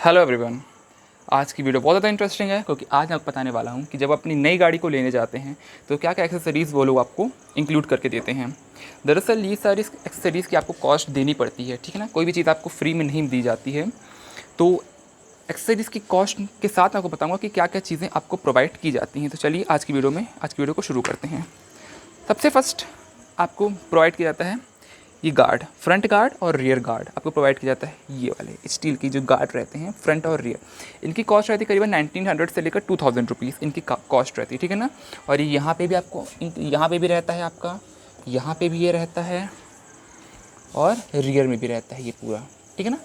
Hello everyone. आज की video बहुत ज़्यादा इंटरेस्टिंग है क्योंकि आज मैं आपको बताने वाला हूँ कि जब अपनी नई गाड़ी को लेने जाते हैं तो क्या क्या एक्सेसरीज़ वो लोग आपको इंक्लूड करके देते हैं। दरअसल ये सारी एक्सेसरीज़ की आपको कॉस्ट देनी पड़ती है, ठीक है ना। कोई भी चीज़ आपको फ्री में नहीं दी जाती है। तो एक्सेसरीज़ की कॉस्ट के साथ मैं आपको बताऊँगा कि क्या क्या चीज़ें आपको प्रोवाइड की जाती हैं। तो चलिए आज की वीडियो को शुरू करते हैं। सबसे फर्स्ट आपको प्रोवाइड किया जाता है ये गार्ड, फ्रंट गार्ड और रियर गार्ड आपको प्रोवाइड किया जाता है। ये वाले स्टील की जो गार्ड रहते हैं फ्रंट और रियर, इनकी कॉस्ट रहती है करीबन 1900 से लेकर 2000 रुपीज़ इनकी कॉस्ट रहती है, ठीक है ना। और ये यहाँ पे भी आपको यहाँ पे भी रहता है आपका, यहाँ पे भी ये रहता है और रियर में भी रहता है ये पूरा, ठीक है ना।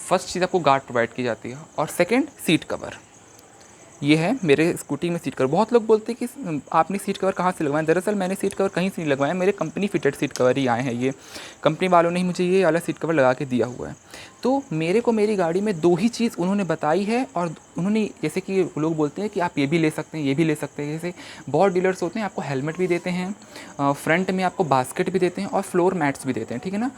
फर्स्ट चीज़ आपको गार्ड प्रोवाइड की जाती है। और सेकेंड सीट कवर, ये है मेरे स्कूटी में सीट कवर। बहुत लोग बोलते हैं कि आपने सीट कवर कहाँ से लगवाया। दरअसल मैंने सीट कवर कहीं से नहीं लगवाया, मेरे कंपनी फिटेड सीट कवर ही आए हैं। ये कंपनी वालों ने ही मुझे ये वाला सीट कवर लगा के दिया हुआ है। तो मेरे को मेरी गाड़ी में दो ही चीज़ उन्होंने बताई है। और उन्होंने जैसे कि लोग बोलते हैं कि आप ये भी ले सकते हैं, ये भी ले सकते हैं। जैसे बहुत डीलर्स होते हैं आपको हेलमेट भी देते हैं, फ्रंट में आपको बास्केट भी देते हैं और फ्लोर मैट्स भी देते हैं, ठीक है ना।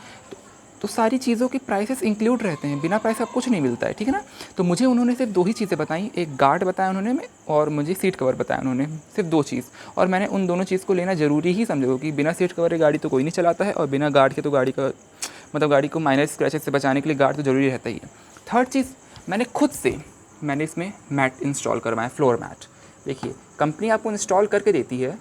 तो सारी चीज़ों के प्राइसेस इंक्लूड रहते हैं, बिना प्राइस का कुछ नहीं मिलता है, ठीक है ना। तो मुझे उन्होंने सिर्फ दो ही चीज़ें बताई, एक गार्ड बताया उन्होंने और मुझे सीट कवर बताया उन्होंने, सिर्फ दो चीज़। और मैंने उन दोनों चीज़ को लेना ज़रूरी ही समझा, क्योंकि बिना सीट कवर की गाड़ी तो कोई नहीं चलाता है और बिना गार्ड के तो गाड़ी का गाड़ी को माइनर स्क्रैचेस से बचाने के लिए गार्ड तो ज़रूरी रहता ही है। थर्ड चीज़, मैंने इसमें मैट इंस्टॉल करवाया, फ्लोर मैट। देखिए कंपनी आपको इंस्टॉल करके देती है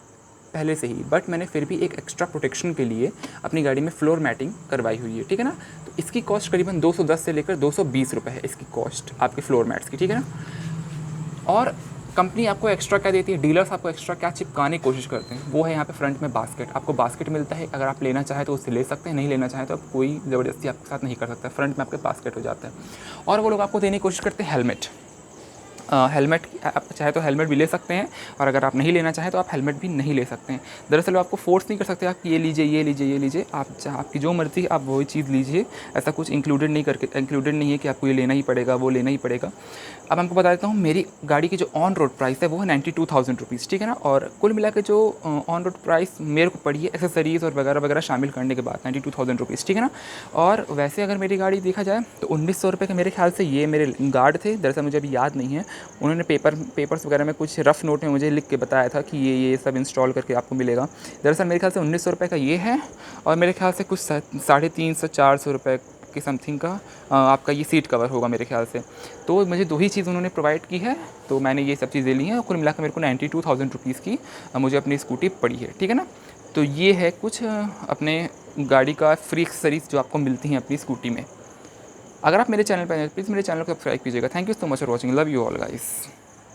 पहले से ही, बट मैंने फिर भी एक एक्स्ट्रा प्रोटेक्शन के लिए अपनी गाड़ी में फ्लोर मैटिंग करवाई हुई है, ठीक है ना। तो इसकी कॉस्ट करीबन 210 से लेकर 220 रुपये है इसकी कॉस्ट आपके फ्लोर मैट्स की, ठीक है ना। और कंपनी आपको एक्स्ट्रा क्या देती है, डीलर्स आपको एक्स्ट्रा क्या चिपकाने की कोशिश करते हैं, वो है यहाँ पे फ्रंट में बास्केट। आपको बास्केट मिलता है, अगर आप लेना चाहें तो उससे ले सकते हैं, नहीं लेना चाहें तो आप कोई ज़बरदस्ती आपके साथ नहीं कर सकता। फ्रंट में आपके बास्केट हो जाता है। और वो लोग आपको देने की कोशिश करते हैं हेलमेट। हेलमेट आप चाहे तो हेलमेट भी ले सकते हैं, और अगर आप नहीं लेना चाहें तो आप हेलमेट भी नहीं ले सकते हैं। दरअसल वो आपको फोर्स नहीं कर सकते आप ये लीजिए ये लीजिए ये लीजिए, आपकी जो मर्ज़ी आप वही चीज़ लीजिए। ऐसा कुछ इंक्लूडेड नहीं है कि आपको ये लेना ही पड़ेगा, वो लेना ही पड़ेगा। अब आपको बता देता हूँ, मेरी गाड़ी की जो ऑन रोड प्राइस है वो है 92,000 रुपीज़, ठीक है ना। और कुल मिला के जो ऑन रोड प्राइस मेरे को पड़ी है एक्सेसरीज़ और वगैरह वगैरह शामिल करने के बाद 92,000 रुपीज़, ठीक है ना। और वैसे अगर मेरी गाड़ी देखा जाए तो 1900 रुपये के मेरे ख्याल से ये मेरे गार्ड थे। दरअसल मुझे अभी याद नहीं है, उन्होंने पेपर्स वगैरह में कुछ रफ़ नोट में मुझे लिख के बताया था कि ये सब इंस्टॉल करके आपको मिलेगा। दरअसल मेरे ख्याल से 1900 रुपये का ये है, और मेरे ख्याल से कुछ 350-400 रुपये के समथिंग का आपका ये सीट कवर होगा मेरे ख्याल से। तो मुझे दो ही चीज़ उन्होंने प्रोवाइड की है, तो मैंने ये सब चीज़ें ली हैं। कुल मिलाकर मेरे को 92,000 रुपीज़ की मुझे अपनी स्कूटी पड़ी है, ठीक है ना। तो ये है कुछ अपने गाड़ी का फ्री एक्सेसरीज़ जो आपको मिलती हैं अपनी स्कूटी में। अगर आप मेरे चैनल पर हैं प्लीज़ मेरे चैनल को सब्सक्राइब कीजिएगा। Thank you so much for watching, love you all guys.